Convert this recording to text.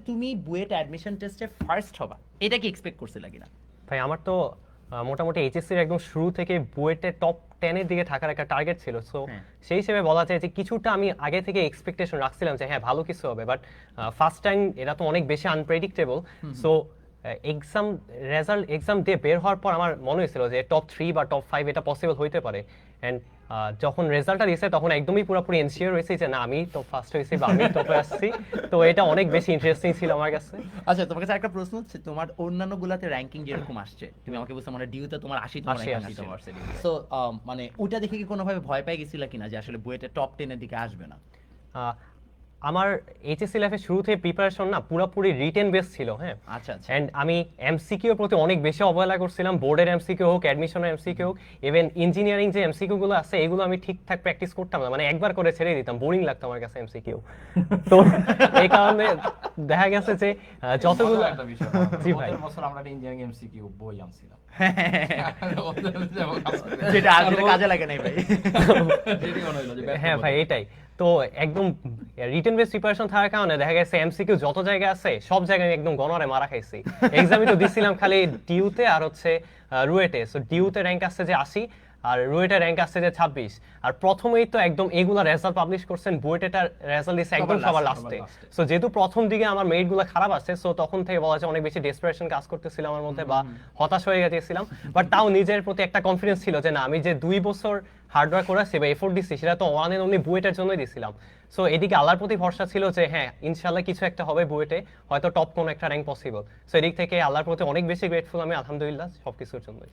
তুমি বুয়েট অ্যাডমিশন টেস্টে ফার্স্ট হবা, এটা কি এক্সপেক্ট করছিলে কিনা? ভাই আমার তো মোটামুটি এইচএসসির একদম শুরু থেকে বুয়েটে টপ 10 এর দিকে থাকার একটা টার্গেট ছিল। সো হ্যাঁ। সেই হিসেবে বলা যায় যে কিছুটা আমি আগে থেকে এক্সপেকটেশন রাখছিলাম যে হ্যাঁ ভালো কিছু হবে, বাট ফার্স্ট টাইম এটা তো অনেক বেশি আনপ্রেডিক্টেবল। সো এক্সাম দিয়ে বের হওয়ার পর আমার মনে হয়েছিল যে টপ 3 বা টপ 5 এটা পসিবল হইতে পারে। অ্যান্ড যখন রেজাল্টটা দিয়েছে তখন একদমই পুরোপুরি এনশিওর হয়েছি যে না আমি তো ফার্স্ট হয়েছি বা আমি টপে আসছি। তো এটা অনেক বেশি ইন্টারেস্টিং ছিল আমার কাছে। আচ্ছা, তোমার কাছে একটা প্রশ্ন হচ্ছে, তোমার অন্যান্য গুলাতে র্যাঙ্কিং যেরকম আসছে, তুমি আমাকে বলছো মানে ডিউতে তোমার 80 তোমার 80 র্যাঙ্কিং আসছে। সো মানে ওটা দেখে কি কোনোভাবে ভয় পেয়ে গেছিলা কিনা যে আসলে বুয়েটে টপ 10 এর দিকে আসবে না? আহ, আমার এইচএসসি লাইফের শুরু থেকে প্রিপারেশন না পুরোপুরি রিটেন বেস ছিল। হ্যাঁ, আচ্ছা আচ্ছা। অ্যান্ড আমি এমসিকিউ এর প্রতি অনেক বেশি অবহেলা করছিলাম। বোর্ডের এমসিকিউ হোক, অ্যাডমিশনের এমসিকিউ হোক, ইভেন ইঞ্জিনিয়ারিং যে এমসিকিউ গুলো আছে এগুলো আমি ঠিকঠাক প্র্যাকটিস করতাম না, মানে একবার করে ছেড়ে দিতাম, বোরিং লাগতো আমার কাছে এমসিকিউ। তো এই কারণে দেখা গেছে যে যতগুলো একটা বিষয় জি ভাই, আমাদের বছর আমরা একটা ইঞ্জিনিয়ারিং এমসিকিউ বই আনছিলাম যেটা আর যেটা কাজে লাগে নাই ভাই। যেটি মনে হলো যে হ্যাঁ ভাই এটাই তো একদম রিটেন বেস প্রিপারেশন থাকার কারণে দেখা গেছে এমসিকিউ যত জায়গায় আছে সব জায়গায় আমি একদম গণরে মারা খাইছি। এক্সামে তো দিছিলাম খালি ডিউতে আর হচ্ছে রুয়েটে। সো ডিউতে র্যাঙ্ক আসছে যে 80 আর রুয়েটে র্যাঙ্ক আসছে যে 26। আর প্রথমেই তো একদম এগুলা রেজাল্ট পাবলিশ করছেন, বুয়েটেটা রেজাল্ট দিছে একদম সবার লাস্টে। সো যেহেতু প্রথম দিকে আমার মেরিট গুলো খারাপ আসছে, সো তখন থেকে বলা যায় অনেক বেশি ডেসপারেশন কাজ করতেছিল আমার মধ্যে বা হতাশ হয়ে গেছিলাম। বাট তাও নিজের প্রতি একটা কনফিডেন্স ছিল যে না আমি যে 2 বছর হার্ডওয়ার্ক করেছি বা এফোর্ট দিচ্ছি সেটা তো ওয়ান এন্ড অনলি বুয়েটের জন্যই দিছিলাম। সো এদিকে আল্লাহর প্রতি ভরসা ছিল যে হ্যাঁ ইনশাল্লাহ কিছু একটা হবে বুয়েটে, হয়তো টপ কোন একটা র্যাঙ্ক পসিবল। সো এদিক থেকে আল্লাহর প্রতি অনেক বেশি গ্রেটফুল আমি, আলহামদুলিল্লাহ সবকিছুর জন্য।